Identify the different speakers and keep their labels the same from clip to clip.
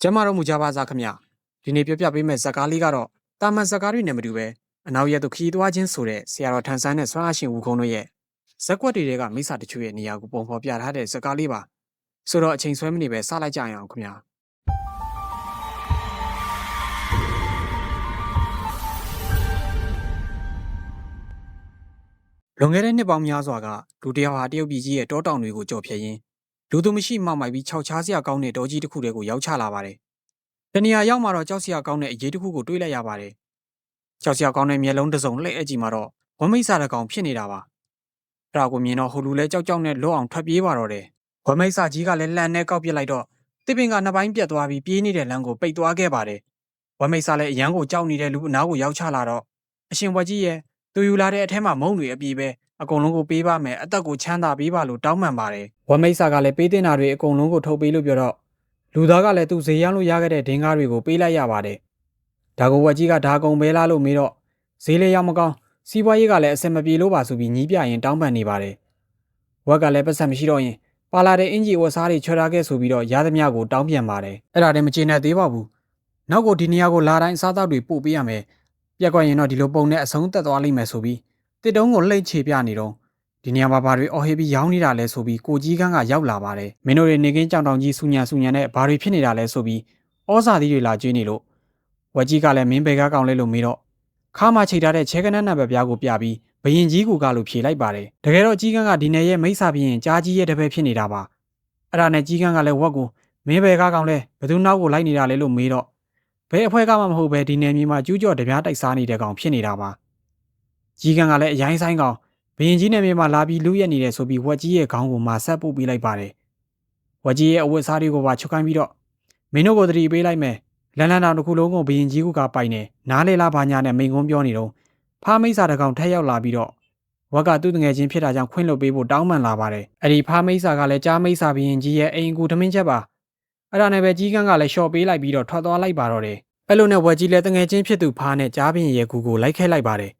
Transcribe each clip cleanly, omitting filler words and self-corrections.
Speaker 1: ကျမတို့မူကြပါစားခမဒီနေ့ပြပေးမဲ့ဇက်ကားလေးကတော့တာမန်ဇက်ကားတွေနဲ့မတူပဲအနောက်ရက်တို့ခီးသွားခြင်းဆိုတဲ့ဆရာတော်ထန်ဆန်းနဲ့ဆွမ်းအားရှင်ဦးခုံးတို့ရဲ့ဇက်ကွက်တွေကမိစ္ဆာတချို့ရဲ့နေရာကိုပုံဖော်ပြထားတဲ့ဇက်ကားလေးပါဆိုတော့အချိန်ဆွဲမနေပဲစလိုက်ကြရအောင်ခမလွန်ခဲ့တဲ့နှစ်ပေါင်းများစွာကလူတယောက်ဟာတရုတ်ပြည်ကြီးရဲ့တောတောင်တွေကိုကြော်ဖြတ်ရင်းလူသူမရှိမှောက်မိုက်ပြီးခြောက်ချားစရာကောင်းတဲ့တောကြီးတစ်ခုတည်းကိုရောက်ချလာပါတယ်တနေရာရောက်မှာတော့ကြောက်စရာကောင်းတဲ့အရေးတစ်ခုကိုတွေးလိုက်ရပါတယ်ကြောက်စရာကောင်းတဲ့မျက်လုံးတစ်စုံလှည့်အကြည့်မှာတော့ဝမိတ်စာတကောင်ဖြစ်နေတာပါအဲ့ဒါကိုမြင်တော့ဟိုလူလဲကြောက်နဲ့လွတ်အောင်ထွက်ပြေးပါတော့တယ်ဝမိတ်စာကြီးကလည်းလှန်နဲ့ကောက်ပစ်လိုက်တော့တစ်ပင်ကနှစ်ပိုင်းပြတ်သွားပြီးပြေးနေတဲ့လမ်းကိုပိတ်သွားခဲ့ပါတယ်ဝမိတ်စာလည်းအရန်ကိုကြောက်နေတဲ့လူအနားကိုရောက်ချလာတော့အရှင်ဝက်ကြီးရဲ့သူယူလာတဲ့အထက်မှာမုံတွေအပြေးပဲအကုန်လုံးကိုပေးပါမယ်အသက်ကိုချမ်းသာပေးပါလို့တောင်းပန်ပါတယ်ဝမိတ်စာကလည်းပေးတင်တာတွေအကုန်လုံးကိုထုတ်ပေးလို့ပြောတော့လူသားကလည်းသူ့ဈေးရောက်လို့ရခဲ့တဲ့ဒင်းကားတွေကိုပေးလိုက်ရပါတယ်ဒါကိုဝက်ကြီးကဒါကုံပဲလားလို့မေးတော့ဈေးလေးရောက်မကောင်းစီးပွားရေးကလည်းအဆင်မပြေလို့ပါဆိုပြီးညီးပြရင်တောင်းပန်နေပါတယ်ဝက်ကလည်းပတ်စံမရှိတော့ရင်ပါလာတဲ့အင်ဂျီဝက်စားတွေချွတ်ထားခဲ့ဆိုပြီးတော့ရသမျှကိုတောင်းပြန်ပါတယ်အဲ့ဒါတည်းမကျေနပ်သေးပါဘူးနောက်ကိုဒီနေရာကိုလာတိုင်းစားသောက်တွေပို့ပေးရမယ်ပြက်ကွက်ရင်တော့ဒီလိုပုံနဲ့အဆုံးသက်သွားလိမ့်မယ်ဆိုပြီးတစ်တုံးကိုလှိတ်ချေပြနေတော့ဒီနေရာမှာဘာတွေအော်ဟေးပြီးရောင်းနေတာလဲဆိုပြီးကိုကြီးကန်းကရောက်လာပါတယ်မင်းတို့တွေနေကင်းကြောင်တောင်ကြီးဆူညံနဲ့ဘာတွေဖြစ်နေတာလဲဆိုပြီးဩဇာသီးတွေလာကျွေးနေလို့ဝက်ကြီးကလည်းမင်းဘဲကားကောင်လဲလို့မေးတော့ခါမှချိတ်ထားတဲ့ချဲကနန်းနံပါတ်ပြားကိုပြပြီးဘရင်ကြီးကူကလို့ဖြေလိုက်ပါတယ်တကယ်တော့ကြီးကန်းကဒီနယ်ရဲ့မိစ္ဆာဘရင်ကြားကြီးရဲ့တပည့်ဖြစ်နေတာပါအဲ့ဒါနဲ့ကြီးကန်းကလည်းဝက်ကိုမင်းဘဲကားကောင်လဲဘသူနောက်ကိုလိုက်နေတာလဲလို့မေးတော့ဘယ်အဖွဲ့ကမှမဟုတ်ပဲဒီနယ်မြေမှာကျူးကျော်တပြားတိုက်စားနေတဲ့ကောင်ဖြစ်နေတာပါကြီးကန်းကလည်းအရင်ဆိုင်ကောင်ဘရင်ကြီးနယ်မြေမှာလာပြီးလူရက်နေတယ်ဆိုပြီးဝက်ကြီးရဲ့ခေါင်းကိုမာဆက်ပုတ်ပေးလိုက်ပါတယ်ဝက်ကြီးရဲ့အဝတ်စားတွေကိုပါချုပ်ခိုင်းပြီးတော့မင်းတို့ကိုတတိပေးလိုက်မယ်လန်တောင်တစ်ခုလုံးကိုဘရင်ကြီးကပိုင်နေနားလေလားဘာညာနဲ့မိန်ကုန်းပြောနေတော့ဖားမိတ်စာတကောင်ထက်ရောက်လာပြီးတော့ဝက်ကသူ့တငယ်ချင်းဖြစ်တာကြောင့်ခွင့်လွှတ်ပေးဖို့တောင်းပန်လာပါတယ်အဲ့ဒီဖားမိတ်စာကလည်းကြားမိတ်စာဘရင်ကြီးရဲ့အိမ်ကူထမင်းချက်ပါအဲ့ဒါနဲ့ပဲကြီးကန်းကလည်းရှော့ပေးလိုက်ပြီးတော့ထွက်သွားလိုက်ပါတော့တယ်အဲ့လိုနဲ့ဝက်ကြီးလည်းတငယ်ချင်းဖြစ်သူဖားနဲ့ကြားဘရင်ရဲ့ကူကိုလိုက်ခဲလိုက်ပါတယ်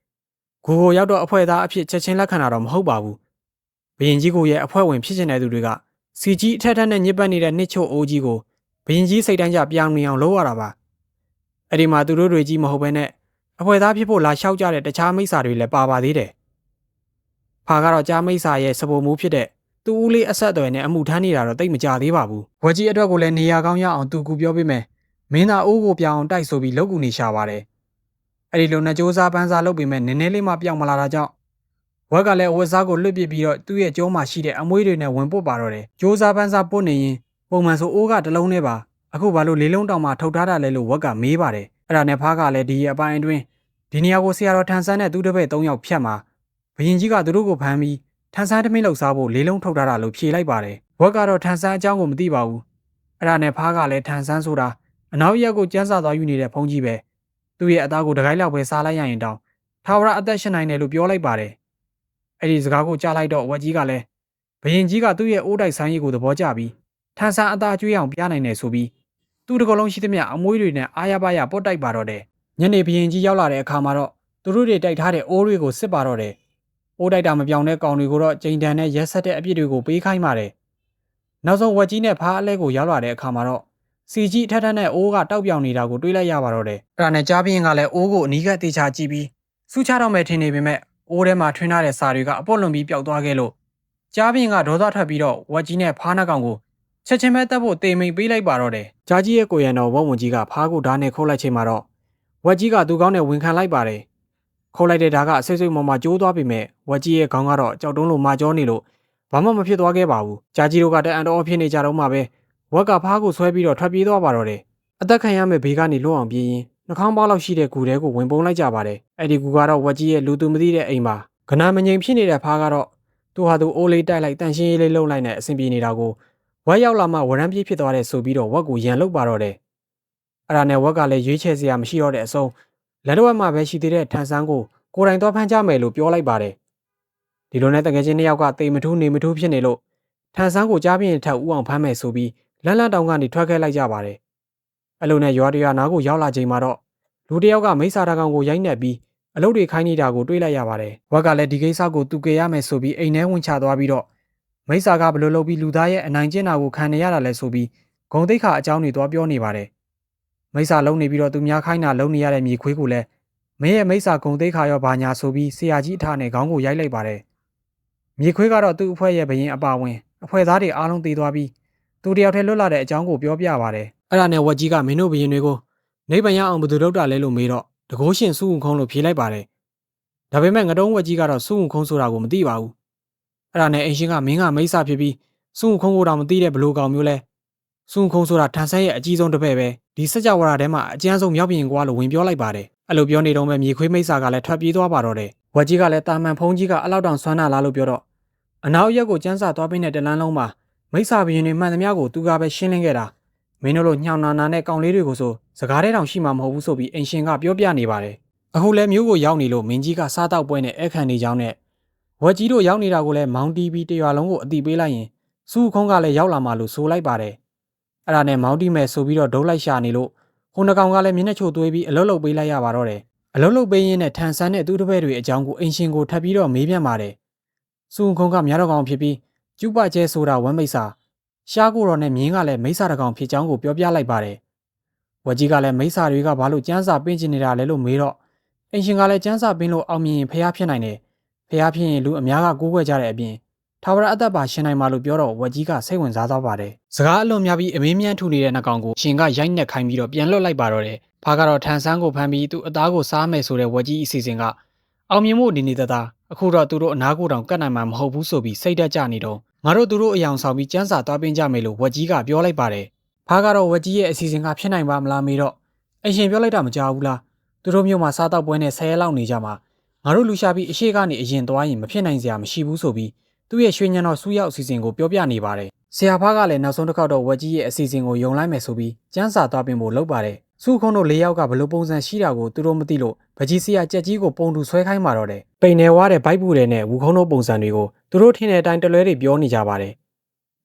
Speaker 1: ဂူကိုရောက်တော့အဖွဲ့သားအဖြစ်ချက်ချင်းလက်ခံတာတော့မဟုတ်ပါဘူးဘရင်ကြီးကိုရဲ့အဖွဲ့ဝင်ဖြစ်နေတဲ့သူတွေကစီကြီးအထက်ထက်နဲ့ညစ်ပတ်နေတဲ့နှစ်ချို့အိုးကြီးကိုဘရင်ကြီးစိတ်တိုင်းကြပြောင်းနေအောင်လုပ်ရတာပါအဲ့ဒီမှာသူတို့တွေကြီးမဟုတ်ဘဲနဲ့အဖွဲ့သားဖြစ်ဖို့လာလျှောက်ကြတဲ့တခြားမိစ္ဆာတွေလည်းပါသေးတယ်ဖာကတော့ကြားမိစ္ဆာရဲ့စပုံမိုးဖြစ်တဲ့သူ့ဦးလေးအဆက်အသွယ်နဲ့အမှုထမ်းနေတာတော့တိတ်မကြသေးပါဘူးဝက်ကြီးအတွက်ကိုလည်းနေရာကောင်းရအောင်သူကူပြောပေးမယ်မင်းသားအိုးကိုပြောင်းတိုက်ဆိုပြီးလောက်ကူနေရှာပါတယ်အဲ့ဒီလိုနဲ့စ조사ပန်းစားလုပ်ပြီးမဲ့နည်းနည်းလေးမှပြောင်းမလာတာကြောင့်ဝက်ကလည်းအဝတ်စားကိုလွတ်ပစ်ပြီးတော့သူ့ရဲ့ကျိုးမှာရှိတဲ့အမွှေးတွေနဲ့ဝင်ပုတ်ပါတော့တယ်စ조사ပန်းစားပုတ်နေရင်ပုံမှန်ဆိုအိုးကတစ်လုံးနဲ့ပါအခုဘာလို့လေးလုံးတောင်မှထုတ်ထားတာလဲလို့ဝက်ကမေးပါတယ်အဲ့ဒါနဲ့ဖားကလည်းဒီအပိုင်းအတွင်းဒီနေရာကိုဆရာတော်ထန်ဆန်းနဲ့သူ့တပည့်၃ယောက်ဖြတ်မှာဘရင်ကြီးကသူတို့ကိုဖမ်းပြီးထန်ဆန်းတမင်းလှုပ်စားဖို့လေးလုံးထုတ်ထားတာလို့ဖြေလိုက်ပါတယ်ဝက်ကတော့ထန်ဆန်းအကြောင်းကိုမသိပါဘူးအဲ့ဒါနဲ့ဖားကလည်းထန်ဆန်းဆိုတာအနောက်ရက်ကိုကျန်းစာသွားယူနေတဲ့ဘုန်းကြီးပဲသူ့ရဲ့အသားကိုတကိုင်းလောက်ပဲစားလိုက်ရရင်တောင်ထာဝရအသက်ရှင်နိုင်တယ်လို့ပြောလိုက်ပါတယ်အဲ့ဒီစကားကိုကြားလိုက်တော့ဝက်ကြီးကလည်းဘရင်ကြီးကသူ့ရဲ့အိုးတိုက်ဆိုင်ရီကိုသဘောကျပြီးထန်ဆန်းအသားကျွေးအောင်ပြနိုင်တယ်ဆိုပြီးသူ့တကယ်လုံးရှိသမျှအမွှေးတွေနဲ့အားရပါရပုတ်တိုက်ပါတော့တယ်ညနေဘရင်ကြီးရောက်လာတဲ့အခါမှာတော့သူတို့တွေတိုက်ထားတဲ့အိုးတွေကိုစစ်ပါတော့တယ်အိုးတိုက်တာမပြောင်းတဲ့ကောင်တွေကိုတော့ကျိန်တန်နဲ့ရက်ဆက်တဲ့အပြစ်တွေကိုပေးခိုင်းပါတယ်နောက်ဆုံးဝက်ကြီးနဲ့ဖားအလဲကိုရောက်လာတဲ့အခါမှာတော့စီကြီးထက်ထက်နဲ့အိုးကတောက်ပြောင်နေတာကိုတွေးလိုက်ရပါတော့တယ်အဲ့ဒါနဲ့ကြားဘရင်ကလည်းအိုးကိုအနီးကပ်တေချာကြည့်ပြီးစူးချတော့မယ်ထင်နေပေမဲ့အိုးထဲမှာထွင်းထားတဲ့စာတွေကအပွတ်လွန်ပြီးပျောက်သွားခဲ့လို့ကြားဘရင်ကဒေါသထွက်ပြီးတော့ဝက်ကြီးနဲ့ဖားနှကောင်ကိုချက်ချင်းပဲတက်ဖို့တေမိန်ပေးလိုက်ပါတော့တယ်ကြားကြီးရဲ့ကိုရံတော်ဝက်ဝင်ကြီးကဖားကိုဓာတ်နဲ့ခုတ်လိုက်ချိန်မှာတော့ဝက်ကြီးကသူ့ကောင်းနဲ့ဝင်ခံလိုက်ပါတယ်ခုတ်လိုက်တဲ့ဓာတ်ကဆိတ်ဆိတ်မော်မှာကျိုးသွားပြီမဲ့ဝက်ကြီးရဲ့ခေါင်းကတော့ကြောက်တုံးလိုမာကြောနေလို့ဘာမှမဖြစ်သွားခဲ့ပါဘူးကြားကြီးတို့ကတအံတော်ဖြစ်နေကြတော့မှပဲဝက်ကဖားကိုဆွဲပြီးတော့ထွက်ပြေးသွားပါတော့တယ်အသက်ခံရမယ့်ဘေးကနေလွတ်အောင်ပြေးရင်နှာခေါင်းပေါက်လောက်ရှိတဲ့ဂူထဲကိုဝင်ပုံလိုက်ကြပါတယ်အဲ့ဒီဂူကတော့ဝက်ကြီးရဲ့လူသူမသိတဲ့အိမ်မှာကနာမငိမ်ဖြစ်နေတဲ့ဖားကတော့သူဟာသူအိုးလေးတိုက်လိုက်တန်ရှင်းရေးလေးလှုပ်လိုက်နဲ့အဆင်ပြေနေတာကိုဝက်ရောက်လာမှဝရမ်းပြေးဖြစ်သွားတဲ့ဆိုပြီးတော့ဝက်ကိုရန်လုတ်ပါတော့တယ်အဲ့ဒါနဲ့ဝက်ကလည်းရွေးချယ်စရာမရှိတော့တဲ့အဆုံးလက်တော့မှပဲရှိသေးတဲ့ထန်ဆန်းကိုကိုယ်တိုင်တော့ဖမ်းကြမယ်လို့ပြောလိုက်ပါတယ်ဒီလိုနဲ့တကယ်ချင်းနှစ်ယောက်ကတေမထူးနေမထူးဖြစ်နေလို့ထန်ဆန်းကိုကြားပြင်းထက်ဥအောင်ဖမ်းမယ်ဆိုပြီးလန်းလန်းတောင်ကနေထွက်ခဲ့လိုက်ကြပါတယ်အဲ့လိုနဲ့ရွာတရွာနားကိုရောက်လာချိန်မှာတော့လူတယောက်ကမိစ္ဆာတကောင်ကိုရိုက်နှက်ပြီးအလုပ်တွေခိုင်းနေတာကိုတွေးလိုက်ရပါတယ်ဝက်ကလည်းဒီကိစ္စကိုသူကေရမယ်ဆိုပြီးအိမ်ထဲဝင်ချသွားပြီးတော့မိစ္ဆာကဘလို့လုပ်ပြီးလူသားရဲ့အနိုင်ကျင့်တာကိုခံနေရတာလဲဆိုပြီး ဂုံတိတ်ခါအကြောင်းတွေသွားပြောနေပါတယ်မိစ္ဆာလုံးနေပြီးတော့သူများခိုင်းတာလုံးနေရတဲ့မြေခွေးကိုလည်းမင်းရဲ့မိစ္ဆာဂုံတိတ်ခါရောဘာညာဆိုပြီးဆရာကြီးအထနဲ့ခေါင်းကိုရိုက်လိုက်ပါတယ်မြေခွေးကတော့သူ့အဖွဲ့ရဲ့ဘရင်အပါဝင်အဖွဲ့သားတွေအားလုံးသေသွားပြီးသူတယောက်တည်းလွတ်လာတဲ့အကြောင်းကိုပြောပြပါတယ်အဲ့ဒါနဲ့ဝက်ကြီးကမင်းတို့ဘရင်တွေကိုနိဗ္ဗာန်ရအောင်ဘယ်သူလုပ်တာလဲလို့မေးတော့တကိုးရှင်စုဝုံခုံးလို့ဖြေလိုက်ပါတယ်ဒါပေမဲ့ငတုံးဝက်ကြီးကတော့စုဝုံခုံးဆိုတာကိုမသိပါဘူးအဲ့ဒါနဲ့အင်ရှင်ကမင်းကမိစ္ဆာဖြစ်ပြီးစုဝုံခုံးကိုတော့မသိတဲ့ဘလို့ကောင်မျိုးလဲစုဝုံခုံးဆိုတာထန်ဆန်းရဲ့အကြီးဆုံးတစ်ဖက်ပဲဒီစကြဝဠာထဲမှာအကျဉ်းဆုံးမြောက်ပြင်ကွာလို့ဝင်ပြောလိုက်ပါတယ်အဲ့လိုပြောနေတော့မှမြေခွေးမိစ္ဆာကလည်းထွက်ပြေးသွားပါတော့တယ်ဝက်ကြီးကလည်းတာမန်ဖုံးကြီးကအလောက်တောင်ဆွမ်းနာလားလို့ပြောတော့အနောက်ရက်ကိုကျန်းစာသွားပေးတဲ့တလန်းလုံးမှာမိစ္ဆာဘရင်တွေမှန်သမျှကိုသူကပဲရှင်းလင်းခဲ့တာမင်းတို့လိုညှောင်နာနာနဲ့ကောင်လေးတွေကိုဆိုစကားထဲတောင်ရှိမှာမဟုတ်ဘူးဆိုပြီးအင်ရှင်ကပြောပြနေပါတယ်အခုလဲမျိုးကိုရောက်နေလို့မင်းကြီးကစားတော့ပွဲနဲ့အခန့်နေကြောင်းနဲ့ဝက်ကြီးတို့ရောက်နေတာကိုလည်းမောင်းတီးပြီးတရွာလုံးကိုအတိပေးလိုက်ရင်စုခုံးကလည်းရောက်လာမှလို့ဆိုလိုက်ပါတယ်အဲ့ဒါနဲ့မောင်းတီးမဲ့ဆိုပြီးတော့ဒုံးလိုက်ရှာနေလို့ဟိုနှကောင်ကလည်းမျက်နှာချိုသွေးပြီးအလုတ်လုတ်ပေးလိုက်ရပါတော့တယ်အလုတ်လုတ်ပေးရင်းနဲ့ထန်ဆန်းတဲ့သူ့တပည့်တွေအကြောင်းကိုအင်ရှင်ကိုထပ်ပြီးတော့မေးပြန်ပါတယ်စုခုံးကများတော်ကောင်ဖြစ်ပြီးကျုပ်ပကျဲဆိုတာဝမ်းမိစ္ဆာရှားကိုတော်နဲ့မြင်းကလည်းမိစ္ဆာတကောင်ဖြစ်ကြောင်းကိုပြောပြလိုက်ပါတယ်ဝက်ကြီးကလည်းမိစ္ဆာတွေကဘာလို့ကျန်းစာပင်းကျင်နေတာလဲလို့မေးတော့အင်ရှင်ကလည်းကျန်းစာပင်းလို့အောင်မြင်ရင်ဖျားဖြစ်နိုင်တယ်ဖျားဖြစ်ရင်လူအများကကိုးကွယ်ကြတဲ့အပြင်ထာဝရအသက်ပါရှင်နိုင်မှာလို့ပြောတော့ဝက်ကြီးကစိတ်ဝင်စားသွားပါတယ်စကားအလွန်များပြီးအမေးမြန်းထူနေတဲ့နှကောင်ကိုရှင်ကရိုက်နှက်ခိုင်းပြီးတော့ပြန်လွတ်လိုက်ပါတော့တယ်ဖားကတော့ထန်ဆန်းကိုဖမ်းပြီးသူ့အသားကိုစားမယ်ဆိုတဲ့ဝက်ကြီးအစီအစဉ်ကအောင်မြင်မှုအနေနဲ့တအခုတော့သူတို့အနာကိုတောင်ကတ်နိုင်မှာမဟုတ်ဘူးဆိုပြီးစိတ်တက်ကြနေတော့ငါတို့သူတို့အယောင်ဆောင်ပြီးကျန်းစာသွားပင်းကြမယ်လို့ဝက်ကြီးကပြောလိုက်ပါတယ်ဖားကတော့ဝက်ကြီးရဲ့အစီအစဉ်ကဖြစ်နိုင်ပါမလားမေးတော့အရှင်ပြောလိုက်တာမကြောက်ဘူးလားသူတို့မျိုးမှာစားတော့ပွဲနဲ့10ရက်လောက်နေကြမှာငါတို့လူရှာပြီးအရှိကနေအရင်သွားရင်မဖြစ်နိုင်စရာမရှိဘူးဆိုပြီးသူ့ရဲ့ရွှေညံတော်စူးရောက်အစီအစဉ်ကိုပြောပြနေပါတယ်ဆရာဖားကလည်းနောက်ဆုံးတစ်ခေါက်တော့ဝက်ကြီးရဲ့အစီအစဉ်ကိုယုံလိုက်မယ်ဆိုပြီးကျန်းစာသွားပင်းဖို့လုပ်ပါတယ်စုခုံးတို့၄ယောက်ကဘလို့ပုံစံရှိတာကိုသူတို့မသိလို့ပကြီးဆရာကြက်ကြီးကိုပုံတူဆွဲခိုင်းပါတော့တယ်ပိန်နယ်ဝါတဲ့ဘိုက်ပူတယ်နဲ့ဝူခုံးတို့ပုံစံတွေကိုသူတို့ထင်တဲ့အတိုင်းတလွဲတွေပြောနေကြပါတယ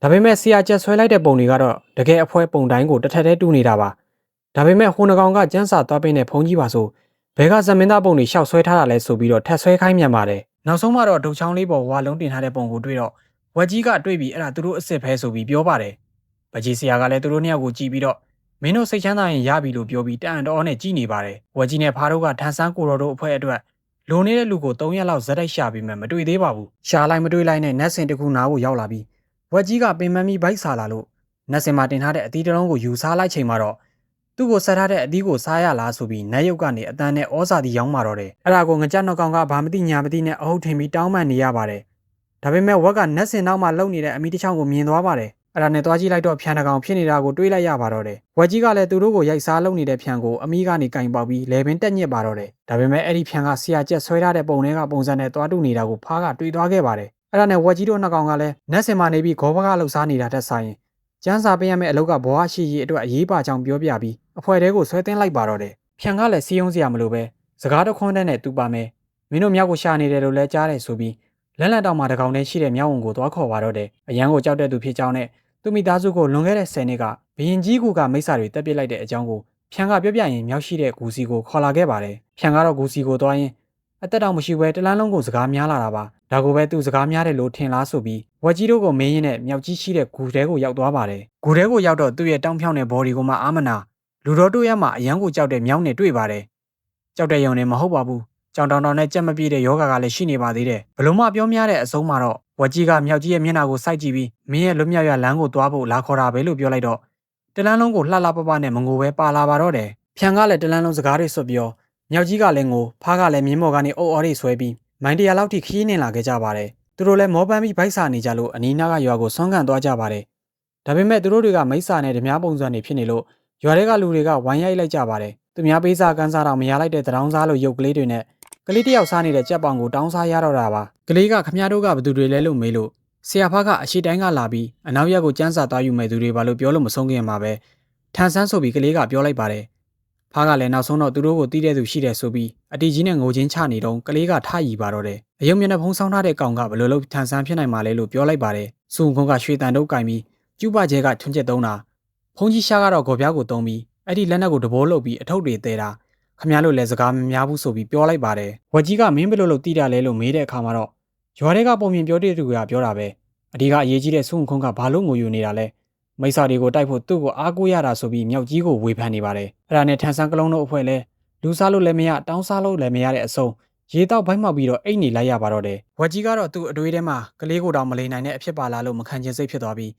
Speaker 1: ်ဒါပေမဲ့ဆရာကြက်ဆွဲလိုက်တဲ့ပုံတွေကတော့တကယ်အဖွဲပုံတိုင်းကိုတစ်ထက်တည်းတူနေတာပါဒါပေမဲ့ဟိုနှကောင်ကကျန်းစာသွားပင်းတဲ့ဖုံးကြီးပါဆိုဘဲကဇမင်းသားပုံတွေရှောက်ဆွဲထားတာလဲဆိုပြီးတော့ထက်ဆွဲခိုင်းမြန်ပါတယ်နောက်ဆုံးမှတော့ဒုတ်ချောင်းလေးပေါ်ဝါလုံးတင်ထားတဲ့ပုံကိုတွေ့တော့ဝက်ကြီးကတွေ့ပြီးအဲ့ဒါသူတို့အစ်စ်ပဲဆိုပြီးပြောပါတယ်ပကြီးဆရာကလည်းသူတို့နှစ်ယောက်ကိုကြည့်ပြီးတော့မင်းတို့စိတ်ချမ်းသာရင်ရပြီလို့ပြောပြီးတန်တော်နဲ့ကြည်နေပါတယ်ဝက်ကြီးနဲ့ဖားတို့ကထန်ဆန်းကိုတော်တို့အဖွဲ့အတွက်လုံနေတဲ့လူကို3ရက်လောက်ဇက်တိုက်ရှာပြီးမှမတွေ့သေးပါဘူးရှာလိုက်မတွေ့လိုက်နဲ့နတ်စင်တခုနားကိုရောက်လာပြီးဝက်ကြီးကပင်မမီဘိုက်ဆာလာလို့နတ်စင်မှာတင်ထားတဲ့အသီးတစ်လုံးကိုယူစားလိုက်ချိန်မှာတော့သူ့ကိုဆက်ထားတဲ့အသီးကိုစားရလားဆိုပြီးနတ်ရုပ်ကနေအတန်းနဲ့ဩဇာတိရောင်းမာတော့တယ်အဲ့ဒါကိုငကြနှောက်ကောင်ကဘာမသိညာမသိနဲ့အဟုတ်ထင်ပြီးတောင်းပန်နေရပါတယ်ဒါပေမဲ့ဝက်ကနတ်စင်နောက်မှာလုံနေတဲ့အမိတစ်ချောင်းကိုမြင်သွားပါတယ်အဲ့ဒါနဲ့သွားကြည့်လိုက်တော့ဖြန်တကောင်ဖြစ်နေတာကိုတွေးလိုက်ရပါတော့တယ်ဝက်ကြီးကလည်းသူတို့ကိုရိုက်စားလုပ်နေတဲ့ဖြန်ကိုအမိကနေကင်ပေါက်ပြီးလေပင်တက်ညစ်ပါတော့တယ်ဒါပေမဲ့အဲ့ဒီဖြန်ကဆရာကျက်ဆွဲထားတဲ့ပုံတွေကပုံစံနဲ့သွားတူနေတာကိုဖားကတွေးသွားခဲ့ပါတယ်အဲ့ဒါနဲ့ဝက်ကြီးတို့နှစ်ကောင်ကလည်းနတ်စင်မှာနေပြီးဂောဘကလှုပ်ရှားနေတာတက်ဆိုင်ကျန်းစာပေးရမယ့်အလုပ်ကဘဝရှိရေးအတွက်အရေးပါကြောင်းပြောပြပြီးအဖွဲတဲကိုဆွဲတင်လိုက်ပါတော့တယ်ဖြန်ကလည်းစီးယုံစရာမလိုပဲစကားတခွန်းတဲ့နဲ့သူပါမယ်မင်းတို့မြောက်ကိုရှာနေတယ်လို့လည်းကြားတယ်ဆိုပြီးလက်လက်တောင်မှာတကောင်တည်းရှိတဲ့မြောက်ဝန်ကိုသွားခေါ်ပါတော့တယ်အရန်ကိုကြောက်တဲ့သူဖြစ်ကြောင်းနဲ့သူမိသားစုကိုလွန်ခဲ့တဲ့10နှစ်ကဘရင်ကြီးကူကမိစ္ဆာတွေတက်ပစ်လိုက်တဲ့အကြောင်းကိုဖြန်ကပြောပြရင်မြောက်ရှိတဲ့ဂူစီကိုခေါ်လာခဲ့ပါတယ်ဖြန်ကတော့ဂူစီကိုသွားရင်အသက်တောင်မရှိဘဲတလန်းလုံးကိုစကားများလာတာပါဒါကိုပဲသူစကားများတယ်လို့ထင်လားဆိုပြီးဝက်ကြီးတို့ကိုမင်းရင်နဲ့မြောက်ကြီးရှိတဲ့ဂူထဲကိုရောက်သွားပါတယ်ဂူထဲကိုရောက်တော့သူ့ရဲ့တောင်းဖြောင်းတဲ့ဘော်ဒီကိုမှအာမနာလူတော်တို့ရမှအရန်ကိုကြောက်တဲ့မြောက်နဲ့တွေ့ပါတယ်ကြောက်တဲ့ယုံနဲ့မဟုတ်ပါဘူးကြောင်တောင်တောင်နဲ့ကြက်မပြည့်တဲ့ယောဂကလည်းရှိနေပါသေးတယ်ဘလို့မှပြောများတဲ့အဆုံးမှာတော့ဝက်ကြီးကမြောက်ကြီးရဲ့မျက်နှာကိုစိုက်ကြည့်ပြီးမင်းရဲ့လွတ်မြောက်ရလမ်းကိုသွားဖို့လာခေါ်တာပဲလို့ပြောလိုက်တော့တလန်းလုံးကိုလှလှပပနဲ့မငိုပဲပါလာပါတော့တယ်ဖြန်ကလည်းတလန်းလုံးစကားတွေဆွတ်ပြောမြောက်ကြီးကလည်းငိုဖားကလည်းမြင်းမော်ကနေအုပ်အော်တွေဆွဲပြီးမိုင်းတရာလောက်ထိခီးနေလာခဲ့ကြပါတယ်သူတို့လည်းမောပန်းပြီးဗိုက်စာနေကြလို့အနီးနားကရွာကိုဆွမ်းခံသွားကြပါတယ်ဒါပေမဲ့သူတို့တွေကမိစ္ဆာနဲ့ဓမြပုံစံတွေဖြစ်နေလို့ရွာတွေကလူတွေကဝိုင်းရိုက်လိုက်ကြပါတယ်သူများပေးစာကန်းစားတော့မရလိုက်တဲ့တရောင်းစားလို့ရုပ်ကလေးတွေနဲ့ကလေးတယောက်စားနေတဲ့ကြက်ပေါင်ကိုတောင်းစားရတော့တာပါကလေးကခမရတို့ကဘသူတွေလဲလို့မေးလို့ဆရာဖားကအရှိတိုင်းကလာပြီးအနောက်ရက်ကိုကျန်းစာသွားယူမဲ့သူတွေပါလို့ပြောလို့မဆုံးခင်မှာပဲထန်ဆန်းဆိုပြီးကလေးကပြောလိုက်ပါတယ်ဖားကလည်းနောက်ဆုံးတော့သူတို့ကိုတီးတဲ့သူရှိတယ်ဆိုပြီးအတီကြီးနဲ့ငိုချင်းချနေတော့ကလေးကထရီပါတော့တယ်အယုံမျက်နှာဖုံးဆောင်ထားတဲ့ကောင်ကဘလို့လို့ထန်ဆန်းဖြစ်နိုင်မှာလဲလို့ပြောလိုက်ပါတယ်စုံကုန်းကရွှေတန်တုတ်ကင်ပြီးကျူပကျဲကထွန်းကျက်သုံးတာဖုံးကြီးရှားကတော့ဂေါ်ပြားကိုတုံးပြီးအဲ့ဒီလက်နက်ကိုတဘိုးလုပ်ပြီးအထုပ်တွေတဲတာခမရလို့လည်းစကားမများဘူးဆိုပြီးပြောလိုက်ပါတယ်ဝက်ကြီးကမင်းဘယ်လိုလုပ်တီးတာလဲလို့မေးတဲ့အခါမှာတော့ရွာတွေကပုံမြင်ပြောတဲ့သူကပြောတာပဲအဒီကအရေးကြီးတဲ့စုံခုံးကဘာလို့ငိုယူနေတာလဲ မိစ္ဆာတွေကိုတိုက်ဖို့သူ့ကိုအားကိုးရတာဆိုပြီးမြောက်ကြီးကိုဝေဖန်နေပါတယ်အဲ့ဒါနဲ့ထန်ဆန်းကလုံးတို့အဖွဲ့လဲလူစားလို့လည်းမရတောင်းစားလို့လည်းမရတဲ့အဆုံးရေတောက်ဘိုက်မှောက်ပြီးတော့အိတ်နေလိုက်ရပါတော့တယ်ဝက်ကြီးကတော့သူ့အတွေးထဲမှာကလေးကိုတောင်မလိန်နိုင်တဲ့အဖြစ်ပါလားလို့မခံချင်စိတ်ဖြစ်သွားပြီး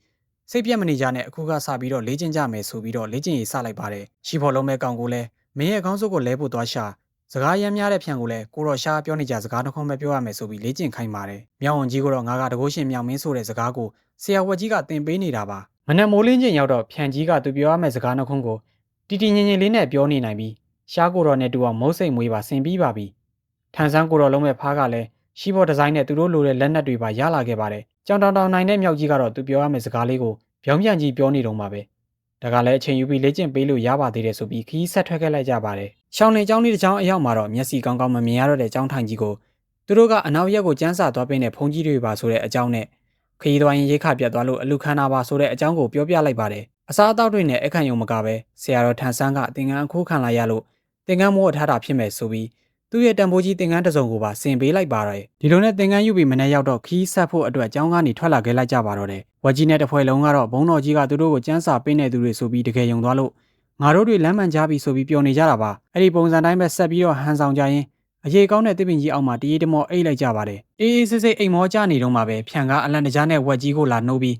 Speaker 1: စိတ်ပြတ်မနေကြနဲ့အခုကစပြီးတော့လေ့ကျင့်ကြမယ်ဆိုပြီးတော့လေ့ကျင့်ရေးစလိုက်ပါတယ်ရှိဖို့လုံးမဲ့ကောင်ကိုလည်းမင်းရဲ့ခေါင်းစုပ်ကိုလဲဖို့သွားရှာစကားရမ်းများတဲ့ဖြန်ကိုလည်းကိုတော်ရှားပြောနေကြစကားတစ်ခုမှပြောရမယ်ဆိုပြီးလေ့ကျင့်ခိုင်းပါတယ်မြောင်ဝန်ကြီးကတော့ငါကတကုတ်ရှင်မြောင်မင်းဆိုတဲ့စကားကိုဆရာဝက်ကြီးကသင်ပေးနေတာပါမနက်မိုးလင်းချိန်ရောက်တော့ဖြန်ကြီးကသူပြောရမယ့်စကားနှုတ်ခွန်းကိုတီတီငင်ငင်လေးနဲ့ပြောနေနိုင်ပြီးရှားကိုတော်နဲ့တူအောင်မုတ်စိတ်မွေးပါဆင်ပြီးပါပြီထန်ဆန်းကိုတော်လုံးမဲ့ဖားကလည်းရှိဖို့ဒီဇိုင်းနဲ့သူတို့လိုတဲ့လက်နက်တွေပါရလာခဲ့ပါတယ်ကြောင်တောင်နိုင်တဲ့မြောက်ကြီးကတော့သူပြောရမယ့်စကားလေးကိုပြောင်းပြန်ကြီးပြောနေတော့မှာပဲဒါကလည်းအချိန်ယူပြီးလေ့ကျင့်ပေးလို့ရပါသေးတယ်ဆိုပြီးခီးဆက်ထွက်ခဲ့လိုက်ကြပါတယ်ရှောင်းလင်ကျောင်းလေးတစ်ကျောင်းအရောက်မှာတော့မျက်စိကောင်းကောင်းမမြင်ရတော့တဲ့ကျောင်းထိုင်ကြီးကိုသူတို့ကအနောက်ရက်ကိုကျန်းစာသွားပေးတဲ့ဖုန်ကြီးတွေပါဆိုတဲ့အကြောင်းနဲ့ခရီးသွားရင်ရိတ်ခပြတ်သွားလို့အလူခန္ဓာပါဆိုတဲ့အကြောင်းကိုပြောပြလိုက်ပါတယ်အစားအသောက်တွေနဲ့အခန့်ယုံမကပဲဆရာတော်ထန်ဆန်းကသင်္ကန်းအခိုးခံလိုက်ရလို့သင်္ကန်းမိုးထားတာဖြစ်မယ်ဆိုပြီးသူ့ရဲ့တန်ဖိုးကြီးသင်္ကန်းတစ်စုံကိုပါဆင်ပေးလိုက်ပါတယ်ဒီလိုနဲ့သင်္ကန်းယူပြီးမနေ့ရောက်တော့ခီးဆက်ဖို့အတွက်ကျောင်းကနေထွက်လာခဲ့လိုက်ကြပါတော့တယ်ဝက်ကြီးနဲ့တဖွဲလုံးကတော့ဘုံတော်ကြီးကသူတို့ကိုကျန်းစာပေးနေသူတွေဆိုပြီးတကယ်ယုံသွားလို့ငါတို့တွေလမ်းမှန်ကြပြီဆိုပြီးပြောနေကြတာပါအဲ့ဒီပုံစံတိုင်းပဲဆက်ပြီးတော့ဟန်ဆောင်ကြရင်အရေးကောင်းတဲ့တစ်ပင်ကြီးအောက်မှာတရေတမောအိတ်လိုက်ကြပါတယ်အေးအေးဆေးဆေးအိမ်မောကြနေတော့မှပဲဖြန်ကအလန့်တကြားနဲ့ဝက်ကြီးကိုလာနှိုးပြီး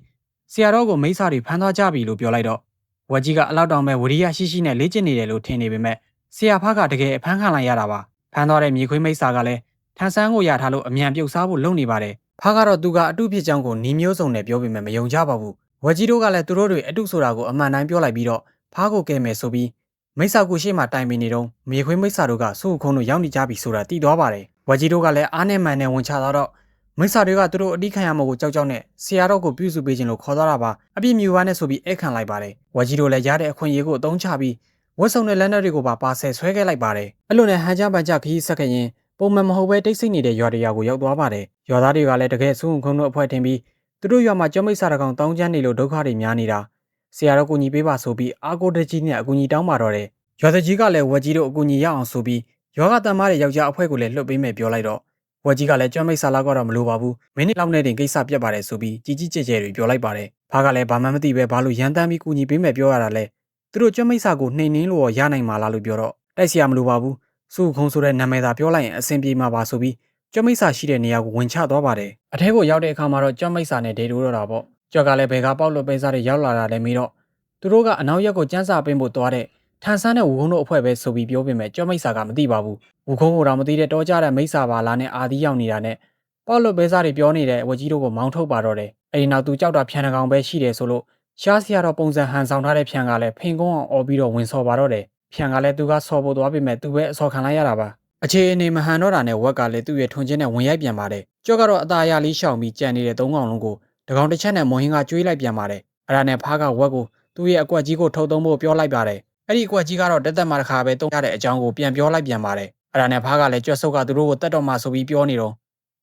Speaker 1: ဆရာတော်ကိုမိစ္ဆာတွေဖမ်းသွားကြပြီလို့ပြောလိုက်တော့ဝက်ကြီးကအလောက်တောင်ပဲဝရိယရှိရှိနဲ့လေ့ကျင့်နေတယ်လို့ထင်နေပေမဲ့ဆရာဖကတကယ်အဖမ်းခံလိုက်ရတာပါဖမ်းသွားတဲ့မြေခွေးမိစ္ဆာကလည်းထန်ဆန်းကိုရထားလို့အမြန်ပြုတ်စားဖို့လုပ်နေပါတယ်ဖကတော့သူကအတုဖြစ်ကြောင်းကိုနီးမျိုးစုံနဲ့ပြောပေမဲ့မယုံကြပါဘူးဝက်ကြီးတို့ကလည်းသူတို့တွေအတုဆိုတာကိုအမှန်တိုင်းပြောလိုက်ပြီးတော့ဖားကိုကဲမယ်ဆိုပြီးမိစ္ဆာကိုရှေ့မှာတိုင်ပင်နေတော့မြေခွေးမိစ္ဆာတို့ကစုခုံတို့ရောက်နေကြပြီဆိုတာသိသွားပါတယ်ဝက်ကြီးတို့ကလည်းအားနဲ့မှန်နဲ့ဝင်ချသွားတော့မိစ္ဆာတွေကသူတို့အတိခံရမှုကိုကြောက်ကြောက်နဲ့ဆရာတော်ကိုပြုစုပေးခြင်းလို့ခေါ်သွားတာပါအပြစ်မြူပါနဲ့ဆိုပြီးဧကန်လိုက်ပါတယ်ဝက်ကြီးတို့လည်းရတဲ့အခွင့်အရေးကိုအသုံးချပြီးဝက်ဆုံတဲ့လက်နက်တွေကိုပါဆယ်ဆွဲခဲ့လိုက်ပါတယ်အဲ့လိုနဲ့ဟန်ချပန်ချခီးဆက်ခဲ့ရင်ပုံမှန်မဟုတ်ပဲတိတ်ဆိတ်နေတဲ့ရွာတရွာကိုရောက်သွားပါတယ်ရွာသားတွေကလည်းတကယ်စုခုံတို့အဖွဲ့ထင်ပြီးသူတို့ရွာမှာကျောင်းမိတ်ဆာတကောင်တောင်းကျမ်းနေလို့ဒုက္ခတွေများနေတာဆရာတော်ကိုညီပေးပါဆိုပြီးအာကိုတကြီးနဲ့အကူညီတောင်းပါတော့တယ်ရွာတကြီးကလည်းဝက်ကြီးတို့အကူညီရအောင်ဆိုပြီးရွာကတန်မားတဲ့ယောက်ျားအဖွဲ့ကိုလည်းလွှတ်ပေးမယ်ပြောလိုက်တော့ဝက်ကြီးကလည်းကျောင်းမိတ်ဆာလောက်ကတော့မလိုပါဘူးမိနစ်လောက်နဲ့တင်ကိစ္စပြတ်ပါတယ်ဆိုပြီးကြီးကြီးကျယ်ကျယ်တွေပြောလိုက်ပါတယ်ဖားကလည်းဘာမှမသိပဲဘာလို့ရန်တမ်းပြီးကူညီပေးမယ်ပြောရတာလဲသူတို့ကျောင်းမိတ်ဆာကိုနှိမ်နှင်းလို့ရနိုင်မှာလားလို့ပြောတော့တိုက်เสียမလိုပါဘူးစုခုံဆိုတဲ့နာမည်သာပြောလိုက်ရင်အဆင်ပြေမှာပါဆိုပြီးကျောင်းမိတ်ဆာရှိတဲ့နေရာကိုဝင်ချသွားပါတယ်အထဲကိုရောက်တဲ့အခါမှာတော့ကျောင်းမိတ်ဆာနဲ့ဒေတိုးတော့တာပေါ့ကျော်ကလည်းဘယ်ကပေါက်လို့ပိန်းစားတွေရောက်လာတာလဲမေးတော့သူတို့ကအနောက်ရက်ကိုကျန်းစာပင်းဖို့သွားတဲ့ထန်ဆန်းတဲ့ဝူခုံးတို့အဖွဲ့ပဲဆိုပြီးပြောပေမဲ့ကျောင်းမိတ်ဆာကမသိပါဘူးဝူခုံးကိုတော့မသိတဲ့တောကြတဲ့မိတ်ဆာပါလားနဲ့အာသီးရောက်နေတာနဲ့ပေါက်လို့ပိန်းစားတွေပြောနေတဲ့ဝက်ကြီးတို့ကိုမောင်းထုတ်ပါတော့တယ်အဲဒီနောက်သူကြောက်တာဖြန်တကောင်ပဲရှိတယ်ဆိုလို့ရှားစရာတော့ပုံစံဟန်ဆောင်ထားတဲ့ဖြန်ကလည်းဖိန်ကုန်းအောင်အော်ပြီးတော့ဝင်ဆော်ပါတော့တယ်ဖြန်ကလည်းသူကဆော်ဖို့သွားပေမဲ့သူပဲအဆော်ခံလိုက်ရတာပါအခြေအနေမဟန်တော့တာနဲ့ဝက်ကလည်းသူ့ရဲ့ထွန်ချင်းနဲ့ဝင်ရိုက်ပြန်ပါတယ်ကြော့ကတော့အသားအရလေးရှောင်ပြီးကြံနေတဲ့သုံးကောင်လုံးကိုတကောင်တစ်ချက်နဲ့မွန်ဟင်းကကျွေးလိုက်ပြန်ပါတယ်အဲ့ဒါနဲ့ဖားကဝက်ကိုသူ့ရဲ့အကွက်ကြီးကိုထုတ်သုံးဖို့ပြောလိုက်ပါတယ်အဲ့ဒီအကွက်ကြီးကတော့တက်တက်မှတစ်ခါပဲသုံးရတဲ့အကြောင်းကိုပြန်ပြောလိုက်ပြန်ပါတယ်အဲ့ဒါနဲ့ဖားကလည်းကြွက်ဆုပ်ကသူတို့ကိုတတ်တော့မှဆိုပြီးပြောနေတော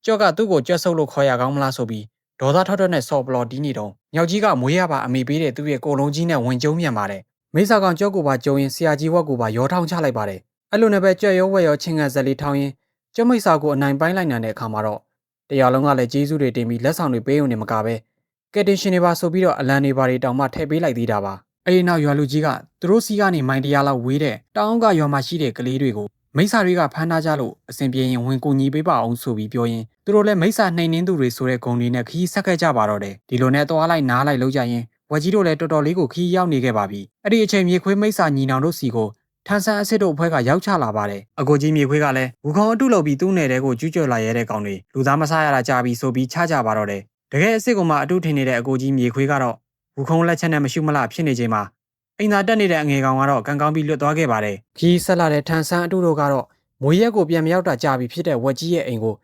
Speaker 1: ့ကြော့ကသူ့ကိုကြွက်ဆုပ်လို့ခေါ်ရကောင်းမလားဆိုပြီးဒေါသထွက်နဲ့ဆော်ပလော်တီးနေတော့မြောက်ကြီးကမွေးရပါအမိပေးတဲ့သူ့ရဲ့ကိုလုံးကြီးနဲ့ဝင်ကျုံမြန်ပါတယ်မိစ္ဆာကောင်ကြော့ကိုပါကျုံရင်ဆရာကြီးဝက်ကိုပါရောထောင်းချလိုက်ပါတယ်အဲ့လိုနဲ့ပဲကြွက်ရောဝက်ရောချင်းကန်ဇက်လေးထောင်းရင်ကျောင်းမိတ်ဆာကိုအနိုင်ပိုင်းလိုက်နိုင်တဲ့အခါမှာတော့တရားလုံးကလည်းကျေးဇူးတွေတင်ပြီးလက်ဆောင်တွေပေးုံနဲ့မကပဲကက်တင်ရှင်တွေပါဆိုပြီးတော့အလံတွေပါတွေတောင်မှထည့်ပေးလိုက်သေးတာပါအဲ့ဒီနောက်ရွာလူကြီးကသူတို့စီကနေမိုင်တရားလောက်ဝေးတဲ့တောင်ကရွာမှာရှိတဲ့ကလေးတွေကိုမိစ္ဆာတွေကဖမ်းထားကြလို့အစဉ်ပြေရင်ဝင်ကူညီပေးပါအောင်ဆိုပြီးပြောရင်သူတို့လည်းမိစ္ဆာနှိမ်နှင်းသူတွေဆိုတဲ့ဂုံတွေနဲ့ခီးဆက်ခဲ့ကြပါတော့တယ်ဒီလိုနဲ့သွားလိုက်နားလိုက်လောက်ကြရင်ဝက်ကြီးတို့လည်းတော်တော်လေးကိုခီးရောက်နေခဲ့ပါပြီအဲ့ဒီအချိန်မြေခွေးမိစ္ဆာညီနောင်တို့စီကိုထန်ဆန်းအစ်စ်တို့အဖွဲ့ကရောက်ချလာပါတယ်အကိုကြီးမြေခွေးကလည်းဝူခေါင်းအတုလုပ်ပြီးသူ့နယ်တဲကိုကျူးကျော်လာရတဲ့ကောင်တွေလူသားမဆရတာကြာပြီဆိုပြီးချကြပါတော့တယ်တကယ်အစ်စ်ကမှအတုထင်နေတဲ့အကိုကြီးမြေခွေးကတော့ဝူခုံလက်ချက်နဲ့မရှုမလားဖြစ်နေချိန်မှာအိမ်သာတက်နေတဲ့အငယ်ကောင်ကတော့ကံကောင်းပြီးလွတ်သွားခဲ့ပါတယ်ခီးဆက်လာတဲ့ထန်ဆန်းအတုတို့ကတော့မွေရက်ကိုပြန်မရောက်တာကြာပြီဖြစ်တဲ့ဝက်ကြီးရဲ့အိမ်ကို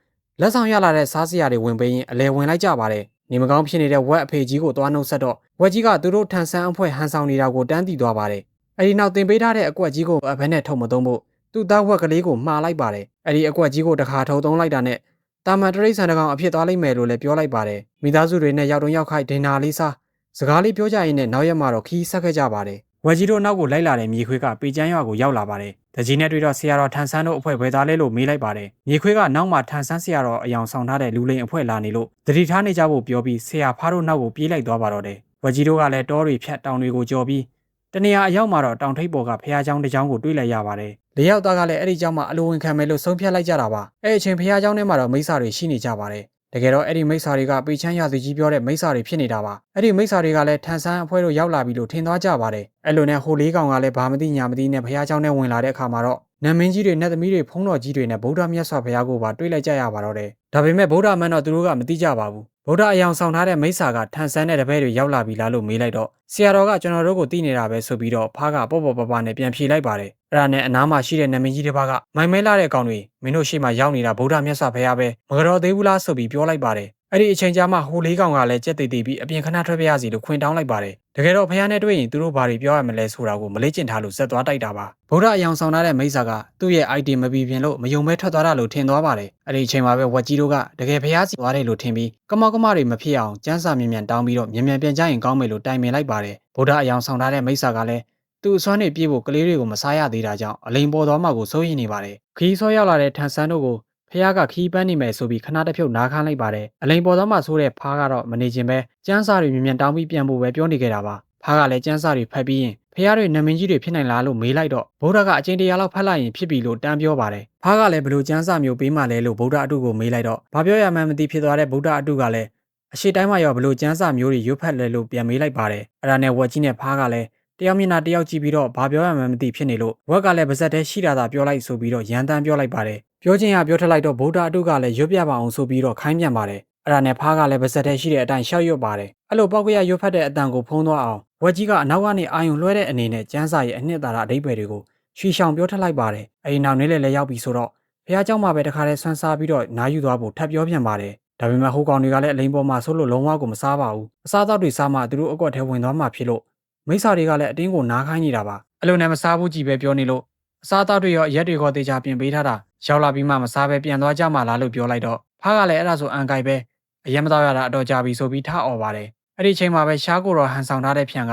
Speaker 1: လက်ဆောင်ရလာတဲ့စားစရာတွေဝင်ပေးရင်အလဲဝင်လိုက်ကြပါတယ်နေမကောင်းဖြစ်နေတဲ့ဝက်အဖေကြီးကိုသွားနှုတ်ဆက်တော့ဝက်ကြီးကသူတို့ထန်ဆန်းအဖွဲ့ဟန်ဆောင်နေတာကိုတန်းတီသွားပါတယ်အဲဒီနောက်တင်ပေးထားတဲ့အကွက်ကြီးကိုအဘဲနဲ့ထုံမသုံးဖို့သူ့သားဝက်ကလေးကိုမှားလိုက်ပါတယ်အဲဒီအကွက်ကြီးကိုတစ်ခါထုံသုံးလိုက်တာနဲ့တာမန်တရိတ်ဆန်တကောင်အဖြစ်သွားလိမ့်မယ်လို့လည်းပြောလိုက်ပါတယ်မိသားစုတွေနဲ့ရောက်တုံးရောက်ခိုက်ဒင်နာလေးစားစကားလေးပြောကြရင်းနဲ့နောက်ရက်မှာတော့ခီးဆက်ခဲ့ကြပါတယ်ဝက်ကြီးတို့နောက်ကိုလိုက်လာတဲ့မြေခွေးကပေကျန်းရွာကိုရောက်လာပါတယ်တကြီးနဲ့တွေ့တော့ဆရာတော်ထန်ဆန်းတို့အဖွဲ့ဘယ်သားလဲလို့မေးလိုက်ပါတယ်မြေခွေးကနောက်မှာထန်ဆန်းဆရာတော်အယောင်ဆောင်ထားတဲ့လူလိန်အဖွဲ့လာနေလို့တတိထားနေကြဖို့ပြောပြီးဆရာဖားတို့နောက်ကိုပြေးလိုက်သွားပါတော့တယ် ဝက်ကြီးတို့ကလည်းတောတွေဖြတ်တောင်တွေကိုကြော်ပြီးတနေရာအရောက်မှာတော့တောင်ထိပ်ပေါ်ကဖះเจ้าတစ်เจ้าကိုတွေ့လိုက်ရပါတယ်။လေးယောက်သားကလည်းအဲ့ဒီเจ้าမှာအလိုဝင်ခံမယ်လို့ဆုံးဖြတ်လိုက်ကြတာပါ။အဲ့အချိန်ဖះเจ้าထဲမှာတော့မိစ္ဆာတွေရှိနေကြပါတယ်။တကယ်တော့အဲ့ဒီမိစ္ဆာတွေကပေချမ်းရသူကြီးပြောတဲ့မိစ္ဆာတွေဖြစ်နေတာပါ။အဲ့ဒီမိစ္ဆာတွေကလည်းထန်ဆန်းအဖွဲတို့ရောက်လာပြီလို့ထင်သွားကြပါတယ်။အဲ့လိုနဲ့ဟိုလေးကောင်ကလည်းဘာမသိညာမသိနဲ့ဖះเจ้าနဲ့ဝင်လာတဲ့အခါမှာတော့နတ်မင်းကြီးတွေနတ်သမီးတွေဖုံးတော်ကြီးတွေနဲ့ဗုဒ္ဓမြတ်စွာဘုရားကိုပါတွေ့လိုက်ကြရပါတော့တယ်။ဒါပေမဲ့ဗုဒ္ဓမန်တော့သူတို့ကမသိကြပါဘူး။ဗုဒ္ဓအယောင်ဆောင်ထားတဲ့မိစ္ဆာကထန်ဆန်းတဲ့တပည့်တွေရောက်လာပြီလားလို့မေးလိုက်တော့ဆရာတော်ကကျွန်တော်တို့ကိုသိနေတာပဲဆိုပြီးတော့ဖားကပေါ့ပေါ့ပပနဲ့ပြန်ဖြေလိုက်ပါတယ်။အဲ့ဒါနဲ့အနားမှာရှိတဲ့နတ်မင်းကြီးတစ်ပါးကမိုင်မဲလာတဲ့ကောင်တွေမင်းတို့ရှေ့မှာရောက်နေတာဗုဒ္ဓမြတ်စွာဘုရားပဲမကြော်သေးဘူးလားဆိုပြီးပြောလိုက်ပါတယ်။အဲ့ဒီအချိန်ကြာမှဟိုလေးကောင်ကလည်းကြက်တိတ်တိတ်ပြီးအပြင်ခဏထွက်ပြရစီလို့ခွင်တောင်းလိုက်ပါတယ်။တကယ်တော့ဖះနဲ့တွေ့ရင်သူတို့ဘာတွေပြောရမလဲဆိုတာကိုမလေ့ကျင့်ထားလို့ဇက်သွားတိုက်တာပါ။ဗုဒ္ဓအယောင်ဆောင်ထားတဲ့မိစ္ဆာကသူ့ရဲ့ ID မပြီးပြင်လို့မယုံမဲထွက်သွားတာလို့ထင်သွားပါတယ်။အဲ့ဒီအချိန်မှာပဲဝက်ကြီးတို့ကတကယ်ဖះစီသွားတယ်လို့ထင်ပြီးကမောက်ကမတွေမဖြစ်အောင်ကျန်းစာမြင်မြန်တောင်းပြီးတော့မြန်မြန်ပြန်ကြရင်ကောင်းမယ်လို့တိုင်ပင်လိုက်ပါတယ်။ဗုဒ္ဓအယောင်ဆောင်ထားတဲ့မိစ္ဆာကလည်းသူ့အစွမ်းနဲ့ပြေးဖို့ကလေးတွေကိုမစားရသေးတာကြောင့်အလိန်ပေါ်သွားမှကိုစိုးရိမ်နေပါတယ်။ခီးဆောရောက်လာတဲ့ထန်ဆန်းတို့ကိုဖះကခီးပန်းနေမယ်ဆိုပြီးခဏတစ်ဖြုတ်နားခမ်းလိုက်ပါတယ်။အလိန်ပေါ်သွားမှဆိုတဲ့ဖားကတော့မနေခြင်းပဲကျန်းစာတွေမြန်မြန်တောင်းပြီးပြန်ဖို့ပဲပြောနေခဲ့တာပါ။ဖားကလည်းကျန်းစာတွေဖတ်ပြီးရင်ဖះတွေနတ်မင်းကြီးတွေဖြစ်နိုင်လားလို့မေးလိုက်တော့ဗုဒ္ဓကအချိန်တရာလောက်ဖတ်လိုက်ရင်ဖြစ်ပြီလို့တန်းပြောပါတယ်။ဖားကလည်းဘလို့ကျန်းစာမျိုးပေးမှလဲလို့ဗုဒ္ဓအတုကိုမေးလိုက်တော့ဘာပြောရမှန်းမသိဖြစ်သွားတဲ့ဗုဒ္ဓအတုကလည်းအရှိတိုင်းမှာရောဘလို့ကျန်းစာမျိုးတွေရွတ်ဖတ်လဲလို့ပြန်မေးလိုက်ပါတယ်။အဲ့ဒါနဲ့ဝက်ကြီးနဲ့ဖားကလည်းတယောက်မျက်နှာတယောက်ကြည့်ပြီးတော့ဘာပြောရမှန်းမသိဖြစ်နေလို့ဝက်ကလည်းပါဇက်ထဲရှိတာသာပြောလိုက်ဆိုပြီးတော့ရန်တမ်းပြောလိုက်ပါတယ်။ပြောချင်းဟာပြောထလိုက်တော့ဗုဒ္ဓအတုကလည်းရွတ်ပြပါအောင်ဆိုပြီးတော့ခိုင်းပြန်ပါတယ်။အဲ့ဒါနဲ့ဖားကလည်းပါဇက်ထဲရှိတဲ့အတိုင်းရှောက်ရွတ်ပါတယ်။အဲ့လိုပောက်ကရရွတ်ဖတ်တဲ့အတန်ကိုဖုံးသွားအောင်ဝက်ကြီးကအနောက်ကနေအာယုံလွှဲတဲ့အနေနဲ့ကျန်းစာရဲ့အနှစ်သာရအဓိပ္ပာယ်တွေကိုရှီရှောင်ပြောထလိုက်ပါတယ်။အဲဒီနောက်နေ့လည်းရောက်ပြီဆိုတော့ဖះเจ้าမှာပဲတခါတည်းဆွမ်းစားပြီးတော့နားယူသွားဖို့ထပ်ပြောပြန်ပါတယ်။ဒါပေမဲ့ဟိုကောင်တွေကလည်းအလိန်ပေါ်မှာဆိုလို့လုံးဝကိုမစားပါဘူး။အစားအသောက်တွေစားမှသူတို့အကွက်ထဲဝင်သွားမှဖြစ်လို့မိစ္ဆာတွေကလည်းအတင်းကိုနားခိုင်းနေတာပါ။အဲ့လိုနဲ့မစားဘူးကြည်ပဲပြောနေလို့အစားအသောက်တွေရောအရက်တွေကတေချာပြင်ပေးထားတာရောက်လာပြီးမှမစားပဲပြန်သွားကြမှလားလို့ပြောလိုက်တော့ဖားကလည်းအဲ့ဒါဆိုအန်ကိုင်ပဲအရက်မတော့ရတာအတော်ကြာပြီဆိုပြီးထအော်ပါတယ်။အဲ့ဒီချိန်မှာပဲရှားကိုတော်ဟန်ဆောင်ထားတဲ့ဖြန်က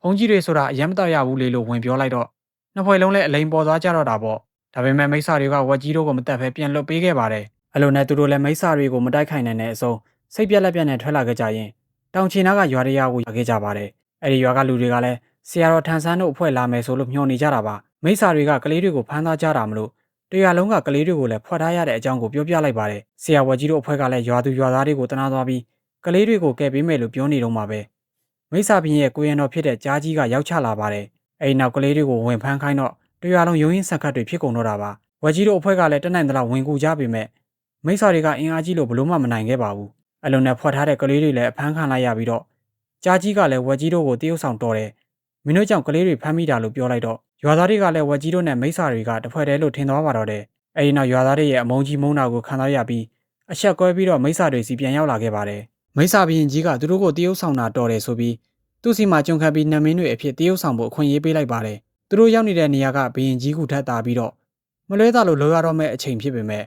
Speaker 1: ဘုံကြီးတွေဆိုတာအယမ်းမတော့ရဘူးလေလို့ဝင်ပြောလိုက်တော့နှစ်ဖွဲ့လုံးလည်းအလိန်ပေါ်သွားကြတော့တာပေါ့ဒါပေမဲ့မိစ္ဆာတွေကဝက်ကြီးတို့ကိုမတက်ဖဲပြန်လွတ်ပေးခဲ့ပါတယ်အဲ့လိုနဲ့သူတို့လည်းမိစ္ဆာတွေကိုမတိုက်ခိုင်နိုင်တဲ့အစုံစိတ်ပြက်လက်ပြက်နဲ့ထွက်လာခဲ့ကြရင်တောင်ချီနာကရွာတရာကိုလာခဲ့ကြပါတယ်အဲ့ဒီရွာကလူတွေကလည်းဆရာတော်ထန်ဆန်းတို့အဖွဲ့လာမယ်ဆိုလို့မျှော်နေကြတာပါမိစ္ဆာတွေကကလေးတွေကိုဖမ်းသွားကြတာမလို့တရားလုံးကကလေးတွေကိုလည်းဖွက်ထားရတဲ့အကြောင်းကိုပြောပြလိုက်ပါတယ်ဆရာဝက်ကြီးတို့အဖွဲ့ကလည်းရွာသူရွာသားတွေကိုတနာသွားပြီးကလေးတွေကိုကယ်ပေးမယ်လို့ပြောနေတော့မှာပဲမိစ္ဆာပြင်းရဲ့ကိုရင်တော်ဖြစ်တဲ့ကြားကြီးကရောက်ချလာပါတယ်အဲဒီနောက်ကလေးတွေကိုဝင်ဖမ်းခိုင်းတော့တရားလုံးရုံရင်းဆက်ခတ်တွေဖြစ်ကုန်တော့တာပါဝက်ကြီးတို့အဖွဲ့ကလည်းတက်နိုင်သလောက်ဝင်ကူကြပေမဲ့မိစ္ဆာတွေကအင်အားကြီးလို့ဘလို့မှမနိုင်ခဲ့ပါဘူးအလုံးနဲ့ဖွက်ထားတဲ့ကလေးတွေလည်းအဖမ်းခံလိုက်ရပြီးတော့ကြားကြီးကလည်းဝက်ကြီးတို့ကိုတရုပ်ဆောင်တော်တယ်မင်းတို့ကြောင့်ကလေးတွေဖမ်းမိတာလို့ပြောလိုက်တော့ရွာသားတွေကလည်းဝက်ကြီးတို့နဲ့မိစ္ဆာတွေကတဖွဲ့တည်းလို့ထင်သွားပါတော့တယ်အဲဒီနောက်ရွာသားတွေရဲ့အမုန်းကြီးမုန်းတာကိုခံစားရပြီးအဆက်ကွဲပြီးတော့မိစ္ဆာတွေစီပြန်ရောက်လာခဲ့ပါတယ်မိစ္ဆာဘီရင်ကြီးကသူတို့ကိုတရုပ်ဆောင်တာတော်တယ်ဆိုပြီးသူ့စီမှာကြုံခတ်ပြီးနတ်မင်းတွေအဖြစ်တရုပ်ဆောင်ဖို့အခွင့်အရေးပေးလိုက်ပါတယ်သူတို့ရောက်နေတဲ့နေရာကဘီရင်ကြီးကူထပ်တာပြီးတော့မလွဲတာလို့လောရတော့မဲ့အချိန်ဖြစ်ပေမဲ့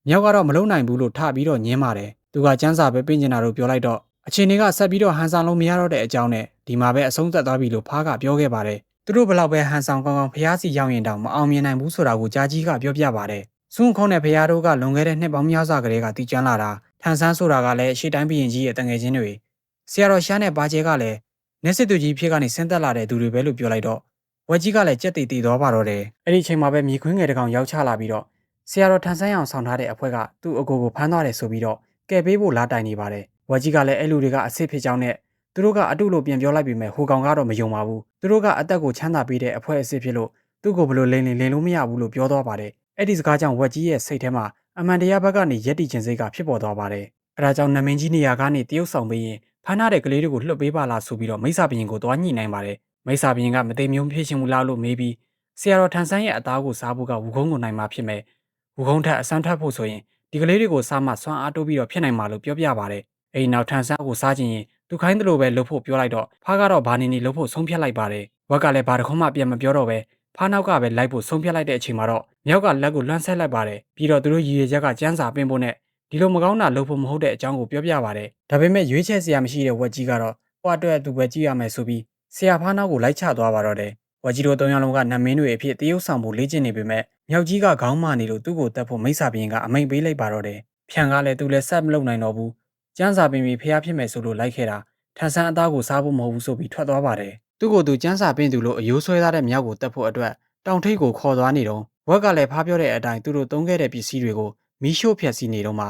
Speaker 1: မြောက်ကတော့မလုံနိုင်ဘူးလို့ထပြီးတော့ညင်းပါတယ်သူကကျန်းစာပဲပြင်နေတာလို့ပြောလိုက်တော့အချိန်တွေကဆက်ပြီးတော့ဟန်ဆောင်လို့မရတော့တဲ့အကြောင်းနဲ့ဒီမှာပဲအဆုံးသတ်သွားပြီလို့ဖားကပြောခဲ့ပါတယ်သူတို့ဘလောက်ပဲဟန်ဆောင်ကောင်းကောင်းဖျားစီရောက်ရင်တောင်မအောင်မြင်နိုင်ဘူးဆိုတာကိုကြားကြီးကပြောပြပါတယ်စွန့်ခုံးတဲ့ဖျားတို့ကလွန်ခဲ့တဲ့နှစ်ပေါင်းများစွာကလေးကတည်ကျမ်းလာတာထန်ဆန်းဆိုတာကလည်းရှေ့တိုင်းဘီရင်ကြီးရဲ့တငယ်ချင်းတွေဆရာတော်ရှားနဲ့ပါကျဲကလည်းနေစစ်သူကြီးဖြစ်ကနေဆင်းသက်လာတဲ့သူတွေပဲလို့ပြောလိုက်တော့ဝက်ကြီးကလည်းကြက်တိတ်တည်သွားပါတော့တယ်အဲ့ဒီအချိန်မှာပဲမြေခွင်းငယ်တစ်ကောင်ရောက်ချလာပြီးတော့ဆရာတော်ထန်ဆန်းအောင်ဆောင်ထားတဲ့အဖွဲ့ကသူ့အကိုကိုဖမ်းသွားတယ်ဆိုပြီးတော့ကဲပေးဖို့လာတိုင်နေပါတယ်ဝက်ကြီးကလည်းအဲ့လူတွေကအစ်စ်ဖြစ်ကြောင်းနဲ့သူတို့ကအတုလို့ပြန်ပြောလိုက်ပြီးမဲ့ဟိုကောင်ကတော့မယုံပါဘူးသူတို့ကအသက်ကိုချမ်းသာပေးတဲ့အဖွဲ့အစ်စ်ဖြစ်လို့သူ့ကိုဘလို့လိန်လို့မရဘူးလို့ပြောသွားပါတယ်အဲ့ဒီစကားကြောင့်ဝက်ကြီးရဲ့စိတ်ထဲမှာအမှန်တရားဘက်ကနေရက်တီခြင်းစိတ်ကဖြစ်ပေါ်သွားပါတယ်အဲ့ဒါကြောင့်နမင်းကြီးနေရာကနေတရုတ်ဆောင်ပေးရင်ဖမ်းထားတဲ့ကလေးတွေကိုလှုပ်ပေးပါလားဆိုပြီးတော့မိစ္ဆာဘရင်ကိုသွားညှိနှိုင်းပါတယ်မိစ္ဆာဘရင်ကမသိမျိုးဖြစ်ရှင်မူလားလို့မေးပြီးဆရာတော်ထန်ဆန်းရဲ့အသားကိုစားဖို့ကဝူကုန်းကိုနိုင်မှာဖြစ်မဲ့ဝူကုန်းထက်အစမ်းထပ်ဖို့ဆိုရင်ဒီကလေးတွေကိုစားမှဆွမ်းအားတိုးပြီးတော့ဖြစ်နိုင်မှာလို့ပြောပြပါတယ်အဲ့နောက်ထန်ဆန်းကိုစားခြင်းရင်သူခိုင်းတယ်လို့ပဲလုပ်ဖို့ပြောလိုက်တော့ဖားကတော့ဘာနေလုပ်ဖို့ဆုံးဖြတ်လိုက်ပါတယ်ဝက်ကလည်းဘာတစ်ခုမှပြန်မပြောတော့ပဲဖားနောက်ကပဲလိုက်ဖို့ဆုံးဖြတ်လိုက်တဲ့အချိန်မှာတော့မြောက်ကလက်ကိုလွှမ်းဆက်လိုက်ပါတယ်ပြီးတော့သူတို့ရည်ရွယ်ချက်ကကျန်းစာပင်ဖို့နဲ့ဒီလိုမကောင်းတာလုပ်ဖို့မဟုတ်တဲ့အကြောင်းကိုပြောပြပါတယ်ဒါပေမဲ့ရွေးချယ်စရာမရှိတဲ့ဝက်ကြီးကတော့ဟိုအတွက်သူပဲကြည့်ရမယ်ဆိုပြီးဆရာဖားနောက်ကိုလိုက်ချသွားပါတော့တယ်ဝက်ကြီးတို့၃ယောက်လုံးကနတ်မင်းတွေအဖြစ်တရုပ်ဆောင်ဖို့လေ့ကျင့်နေပေမဲ့မြောက်ကြီးကခေါင်းမာနေလို့သူ့ကိုတက်ဖို့မိစ္ဆာဘရင်ကအမိန့်ပေးလိုက်ပါတော့တယ်ဖြန်ကလည်းသူလည်းဆက်မလုပ်နိုင်တော့ဘူးကျန်းစာပင်ပြီးဖျားဖြစ်မယ်ဆိုလို့လိုက်ခဲ့တာ ထန်ဆန်းအသားကိုစားဖို့မဟုတ်ဘူးဆိုပြီးထွက်သွားပါတယ်သူ့ကိုယ်သူကျန်းစာပင်သူလို့အယိုးဆွဲထားတဲ့မြောက်ကိုတက်ဖို့အတွက်တောင်ထိပ်ကိုခေါ်သွားနေတော့ဝက်ကလည်းဖားပြောတဲ့အတိုင်းသူတို့သုံးခဲ့တဲ့ပစ္စည်းတွေကိုမီးရှို့ဖျက်ဆီးနေတော့မှ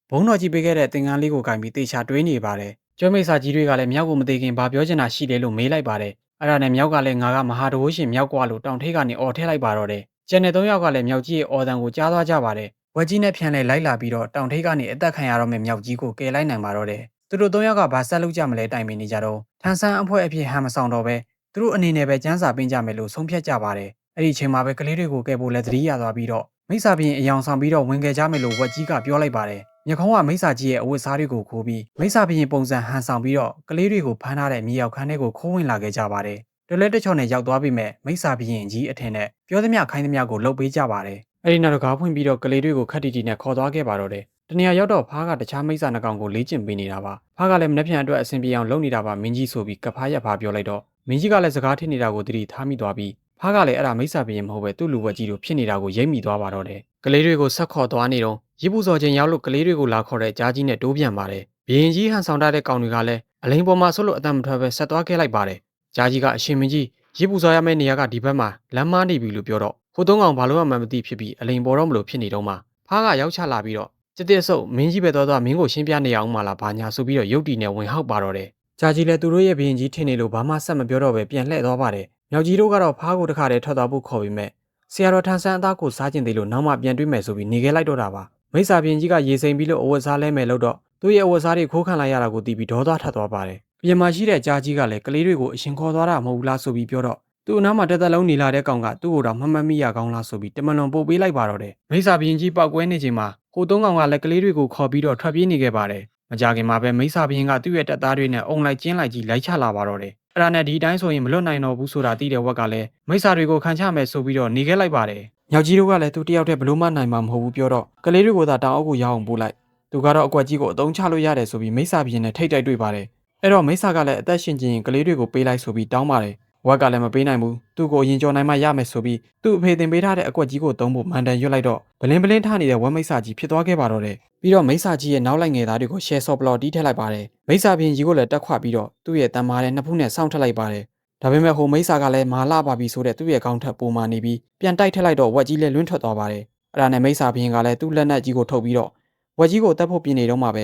Speaker 1: ဘုံတော်ကြီးပေးခဲ့တဲ့သင်္ကန်းလေးကိုကင်ပြီးတေချာတွေးနေပါတယ်ကျွမ်းမိတ်စာကြီးတွေကလည်းမြောက်ကိုမသိခင်ဘာပြောချင်တာရှိတယ်လို့မေးလိုက်ပါတယ်အဲ့ဒါနဲ့မြောက်ကလည်းငါကမဟာတဝိုးရှင်မြောက်ကွာလို့တောင်ထိပ်ကနေအော်ထဲလိုက်ပါတော့တယ်ကျန်တဲ့၃ယောက်ကလည်းမြောက်ကြီးရဲ့အော်တန်ကိုကြားသွားကြပါတယ်ဝက်ကြီးနဲ့ဖြန်လဲလိုက်လာပြီးတော့တောင်ထိပ်ကနေအသက်ခံရတော့မယ့်မြောက်ကြီးကိုကယ်လိုက်နိုင်ပါတော့တယ်သူတို့၃ယောက်ကဘာဆက်လုပ်ကြမလဲတိုင်ပင်နေကြတော့ထန်ဆန်းအဖွဲအဖြစ်ဟန်မဆောင်တော့ပဲသူတို့အနေနဲ့ပဲကျန်းစာပင်းကြမယ်လို့ဆုံးဖြတ်ကြပါတယ်အဲ့ဒီအချိန်မှာပဲကလေးတွေကိုကယ်ဖို့လက်သတိရသွားပြီးတော့မိစ္ဆာပြင်အယောင်ဆောင်ပြီးတော့ဝင်ခဲ့ကြမယ်လို့ဝက်ကြီးကပြောလိုက်ပါတယ်မြခေါင်းကမိစ္ဆာကြီးရဲ့အဝတ်စားတွေကိုခိုးပြီးမိစ္ဆာပြင်ပုံစံဟန်ဆောင်ပြီးတော့ကလေးတွေကိုဖမ်းထားတဲ့မြေရောက်ခန်းတွေကိုခိုးဝင်လာခဲ့ကြပါတယ်တလဲတချော်နဲ့ရောက်သွားပြီးမဲ့မိစ္ဆာပြင်ကြီးအထင်နဲ့ပြောသမျှခိုင်းသမျှကိုလှုပ်ပေးကြပါတယ်အဲ့ဒီနောက်တော့ကားဖွင့်ပြီးတော့ကလေးတွေကိုခက်တီတီနဲ့ခေါ်သွားခဲ့ပါတော့တယ်တနေရာရောက်တော့ဖားကတခြားမိစ္ဆာနှကောင်ကိုလေ့ကျင့်ပေးနေတာပါဖားကလည်းမနှက်ဖြန်အတွက်အဆင်ပြေအောင်လုပ်နေတာပါမင်းကြီးဆိုပြီးကဖားရက်ဖားပြောလိုက်တော့မင်းကြီးကလည်းစကားထစ်နေတာကိုသတိထားမိသွားပြီးဖားကလည်းအဲ့ဒါမိစ္ဆာပြင်မဟုတ်ပဲသူ့လူဝက်ကြီးတို့ဖြစ်နေတာကိုရိပ်မိသွားပါတော့တယ်ကလေးတွေကိုဆက်ခေါ်သွားနေတော့ရစ်ပူစော်ချင်းရောက်လို့ကလေးတွေကိုလာခေါ်တဲ့ကြားကြီးနဲ့တိုးပြန်ပါတယ်ဘီရင်ကြီးဟန်ဆောင်ထားတဲ့ကောင်တွေကလည်းအလိန်ပေါ်မှာဆွလို့အတန်မထွက်ပဲဆက်သွားခဲ့လိုက်ပါတယ်ကြားကြီးကအရှင်မင်းကြီးရစ်ပူစော်ရမယ့်နေရာကဒီဘက်မှာလမ်းမနေပြီလို့ပြောတော့ဟိုသုံးကောင်ဘာလို့မှမသိဖြစ်ပြီးအလိန်ပေါ်တော့မလို့ဖြစ်နေတော့မှဖားကရောက်ချလာပြီးတော့စစ်တစ်ဆုပ်မင်းကြီးပဲသွားမင်းကိုရှင်းပြနေအောင်မလားဘာညာဆိုပြီးတော့ရုတ်တီနဲ့ဝင်ဟောက်ပါတော့တယ်ကြားကြီးလည်းသူတို့ရဲ့ဘီရင်ကြီးထင်နေလို့ဘာမှဆက်မပြောတော့ပဲပြန်လှည့်သွားပါတယ်မြောက်ကြီးတို့ကတော့ဖားကိုတခါတည်းထွက်သွားဖို့ခေါ်ပြီးမဲ့ဆရာတော်ထန်ဆန်းအသားကိုစားကျင်သေးလို့နောက်မှပြန်တွေ့မယ်ဆိုပြီးနေခဲ့လိုက်တော့တာပါမိစ္ဆာပြင်ကြီးကရေစိမ်ပြီးလို့အဝတ်စားလဲမယ်လို့တော့သူ့ရဲ့အဝတ်စားတွေခိုးခံလိုက်ရတာကိုသိပြီးဒေါသထပ်သွားပါတယ်ပြင်မှာရှိတဲ့ကြားကြီးကလည်းကလေးတွေကိုအရှင်ခေါ်သွားတာမဟုတ်ဘူးလားဆိုပြီးပြောတော့သူ့အနားမှာတက်တက်လုံးနေလာတဲ့ကောင်ကသူ့ကိုတော့မမှတ်မိရကောင်းလားဆိုပြီးတမန်လွန်ပို့ပေးလိုက်ပါတော့တယ်မိစ္ဆာပြင်ကြီးပောက်ကွဲနေချိန်မှာဟိုသုံးကောင်ကလည်းကလေးတွေကိုခေါ်ပြီးတော့ထွက်ပြေးနေခဲ့ပါတယ်မကြခင်မှာပဲမိစ္ဆာပြင်ကသူ့ရဲ့တပ်သားတွေနဲ့အုံလိုက်ကျင်းလိုက်ကြီးလိုက်ချလာပါတော့တယ်အဲ့ဒါနဲ့ဒီတိုင်းဆိုရင်မလွတ်နိုင်တော့ဘူးဆိုတာသိတဲ့ဝက်ကလည်းမိစ္ဆာတွေကိုခံချမယ်ဆိုပြီးတော့နေခဲ့လိုက်ပါတယ်မြောက်ကြီးတို့ကလည်းသူတယောက်တည်းဘလို့မှနိုင်မှာမဟုတ်ဘူးပြောတော့ကလေးတွေကိုသာတောင်အုပ်ကိုရအောင်ပို့လိုက်သူကတော့အကွက်ကြီးကိုအသုံးချလို့ရတယ်ဆိုပြီးမိစ္ဆာပြင်နဲ့ထိတ်တိုက်တွေ့ပါတယ်အဲ့တော့မိစ္ဆာကလည်းအသက်ရှင်ခြင်းကလေးတွေကိုပေးလိုက်ဆိုပြီးတောင်းပါတယ်ဝက်ကလည်းမပေးနိုင်ဘူးသူ့ကိုအရင်ကြော်နိုင်မှရမယ်ဆိုပြီးသူ့အဖေတင်ပေးထားတဲ့အကွက်ကြီးကိုသုံးဖို့မန်တန်ရွတ်လိုက်တော့ဘလင်းထနေတဲ့ဝက်မိစ္ဆာကြီးဖြစ်သွားခဲ့ပါတော့တယ်ပြီးတော့မိစ္ဆာကြီးရဲ့နောက်လိုက်ငယ်သားတွေကိုရှယ်ဆော့ပလော်တီးထည့်လိုက်ပါတယ်မိစ္ဆာပြင်ကြီးကိုလည်းတက်ခွပြီးတော့သူ့ရဲ့တန်မာတဲ့နှစ်ဖူးနဲ့စောင့်ထက်လိုက်ပါတယ်ဒါပေမဲ့ဟိုမိစ္ဆာကလည်းမာလာပါပြီဆိုတဲ့သူ့ရဲ့ခေါင်းထက်ပိုမာနေပြီးပြန်တိုက်ထက်လိုက်တော့ဝက်ကြီးလည်းလွင့်ထွက်သွားပါတယ်အဲ့ဒါနဲ့မိစ္ဆာပြင်ကလည်းသူ့လက်နက်ကြီးကိုထုတ်ပြီးတော့ဝက်ကြီးကိုတက်ဖို့ပြင်နေတော့မှပ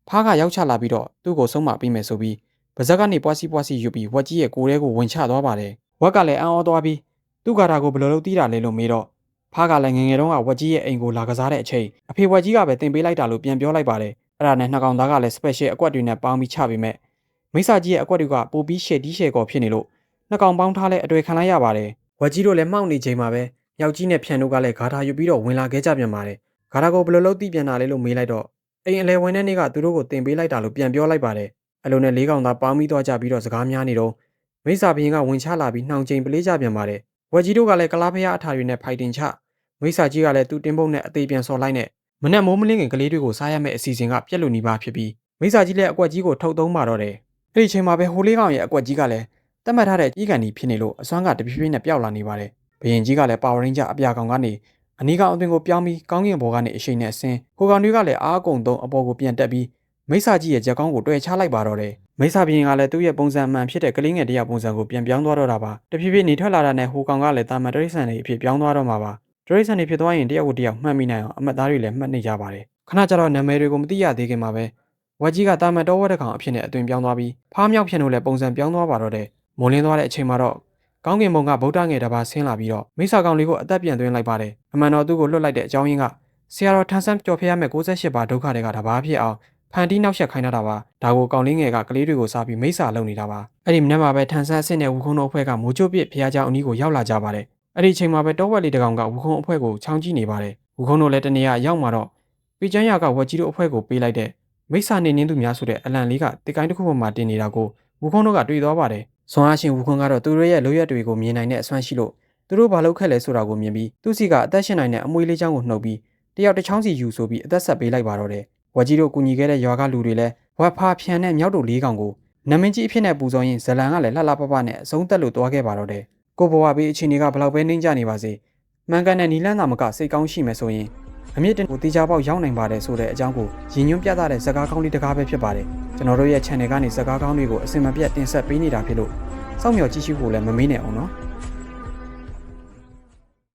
Speaker 1: ဲဖားကရောက်ချလာပြီးတော့သူ့ကိုဆုံးမပေးမယ်ဆိုပြီးပါဇက်ကနေပွားစီယူပြီးဝက်ကြီးရဲ့ကိုယ်ထဲကိုဝင်ချသွားပါတယ်ဝက်ကလည်းအံ့ဩသွားပြီးသူ့ကာတာကိုဘယ်လိုလုပ်တီးတာလဲလို့မေးတော့ဖားကလည်းငငယ်တုန်းကဝက်ကြီးရဲ့အိမ်ကိုလာကစားတဲ့အချိန်အဖေဝက်ကြီးကပဲတင်ပေးလိုက်တာလို့ပြန်ပြောလိုက်ပါတယ်အဲ့ဒါနဲ့နှစ်ကောင်သားကလည်း special အကွက်တွေနဲ့ပေါင်းပြီးချပေးမဲ့မိစ္ဆာကြီးရဲ့အကွက်တွေကပိုပြီးရှယ်တီးရှယ်ကော်ဖြစ်နေလို့နှစ်ကောင်ပေါင်းထားလဲအတွေ့ခံလိုက်ရပါတယ်ဝက်ကြီးတို့လည်းမှောက်နေချိန်မှာပဲမြောက်ကြီးနဲ့ဖြန်တို့ကလည်းဂါထာယူပြီးတော့ဝင်လာခဲ့ကြပြန်ပါတယ်ဂါထာကိုဘယ်လိုလုပ်တီးပြန်တာလဲလို့မေးလိုက်တော့အိမ်အလဲဝင်တဲ့နေ့ကသူတို့ကိုတင်ပေးလိုက်တာလို့ပြန်ပြောလိုက်ပါတယ်အဲ့လိုနဲ့လေးကောင်သားပေါင်းပြီးသွားကြပြီးတော့စကားများနေတော့မိစ္ဆာဘင်းကဝင်ချလာပြီးနှောင်ချိန်ပလေးကြပြန်ပါတယ်ဝက်ကြီးတို့ကလည်းကလားဖျားအထာတွေနဲ့ဖိုက်တင်ချမိစ္ဆာကြီးကလည်းသူ့တင်းပုတ်နဲ့အသေးပြန်စော်လိုက်နဲ့မနဲ့မိုးမလင်းခင်ကလေးတွေကိုစားရမယ့်အစီအစဉ်ကပြက်လို့နေပါဖြစ်ပြီးမိစ္ဆာကြီးလည်းအကွက်ကြီးကိုထုတ်သုံးပါတော့တယ်အဲ့ဒီချိန်မှာပဲဟိုလေးကောင်ရဲ့အကွက်ကြီးကလည်းတတ်မှတ်ထားတဲ့ကြီးကန်ကြီးဖြစ်နေလို့အစွမ်းကတဖြည်းဖြည်းနဲ့ပျောက်လာနေပါတယ်ဘယင်ကြီးကလည်းပါဝရင်းကြအပြာကောင်ကနေအနီးကောင်အသွင်ကိုပြောင်းပြီးကောင်းကင်ဘော်ကနေအရှိန်နဲ့အဆင်းဟိုကောင်တွေကလည်းအားအကုန်သုံးအပေါ်ကိုပြန်တက်ပြီးမိစ္ဆာကြီးရဲ့ကြက်ကောင်းကိုတွေ့ချလိုက်ပါတော့တယ်မိစ္ဆာဘရင်ကလည်းသူ့ရဲ့ပုံစံမှန်ဖြစ်တဲ့ကလေးငယ်တယောက်ပုံစံကိုပြန်ပြောင်းသွားတော့တာပါတဖြည်းဖြည်းနေထွက်လာတာနဲ့ဟိုကောင်ကလည်းတာမန်တရိษံတွေအဖြစ်ပြောင်းသွားတော့မှာပါတရိษံတွေဖြစ်သွားရင်တယောက်ကိုတယောက်မှတ်မိနိုင်အောင်အမတ်သားတွေလည်းမှတ်နေကြပါတယ်ခဏကြာတော့နာမည်တွေကိုမသိရသေးခင်မှာပဲဝက်ကြီးကတာမန်တော်ဝက်တစ်ကောင်အဖြစ်နဲ့အသွင်ပြောင်းသွားပြီးဖားမြောက်ဖြန်တို့လည်းပုံစံပြောင်းသွားပါတော့တယ်မိုးလင်းသွားတဲ့အချိန်မှာတော့ကောင်းကင်ဘုံကဗုဒ္ဓငယ်တစ်ပါးဆင်းလာပြီးတော့မိစ္ဆာကောင်လေးကိုအသက်ပြန်သွင်းလိုက်ပါတယ်အမှန်တော့သူ့ကိုလွတ်လိုက်တဲ့အကြောင်းရင်းကဆရာတော်ထန်ဆန်းကြော်ဖျက်ရမယ့်68ပါဒုက္ခတွေကတပါးဖြစ်အောင်ဖန်တီးနောက်ဆက်ခိုင်းတာပါဒါကိုကောင်လေးငယ်ကကလေးတွေကိုစားပြီးမိစ္ဆာလုပ်နေတာပါအဲ့ဒီမနေ့မှာပဲထန်ဆန်းအစ်စ်နဲ့ဝူခုံတို့အဖွဲ့ကမိုးချိုးပစ်ဖျားเจ้าအနီးကိုရောက်လာကြပါတယ်အဲ့ဒီအချိန်မှာပဲတောဝက်လေးတစ်ကောင်ကဝူခုံအဖွဲ့ကိုချောင်းကြည့်နေပါတယ်ဝူခုံတို့လည်းတနေရာရောက်မှာတော့ပြည်ချမ်းရကဝက်ကြီးတို့အဖွဲ့ကိုပေးလိုက်တဲ့မိစ္ဆာနေနှင်းသူများဆိုတဲ့အလံလေးကတစ်ကိုင်းတစ်ခုပေါ်မှာတင်နေတာကိုဝူခုံတို့ကတွေ့သွားပါတယ်ဆွမ်းအားရှင်ဝူခုံကတော့သူတို့ရဲ့လိုရက်တွေကိုမြင်နိုင်တဲ့အစွမ်းရှိလို့သူတို့ဘာလုပ်ခဲ့လဲဆိုတာကိုမြင်ပြီးသူ့စီကအသက်ရှင်နိုင်တဲ့အမွေးလေးချောင်းကိုနှုတ်ပြီးတယောက်တစ်ချောင်းစီယူဆိုပြီးအသက်ဆက်ပေးလိုက်ပါတော့တယ်ဝက်ကြီးတို့ကူညီခဲ့တဲ့ရွာကလူတွေလည်းဝက်ဖာဖြန်နဲ့မြောက်တို့လေးကောင်ကိုနမင်းကြီးအဖြစ်နဲ့ပူဇော်ရင်ဇလန်ကလည်းလှလှပပနဲ့အဆုံးသက်လို့တွားခဲ့ပါတော့တယ်ကိုဘဝဘေးအချိန်တွေကဘလောက်ပဲနှင်းကြနေပါစေမှန်ကန်တဲ့နီလန်းသာမကစိတ်ကောင်းရှိမယ်ဆိုရင် အမြင့်တင်ကိုတေချာပေါက်ရောက်နိုင်ပါတယ်ဆိုတဲ့အကြောင်းကိုရည်ညွှန်းပြသတဲ့ဇာတ်ကားကောင်းလေးတစ်ကားပဲဖြစ်ပါတယ်ကျွန်တော်တို့ရဲ့ channel ကနေဇာတ်ကားကောင်းတွေကိုအစင်မပြတ်တင်ဆက်ပေးနေတာဖြစ်လို့စောင့်မျှော်ကြည့်ရှုဖို့လည်းမမေ့နဲ့အောင်နော်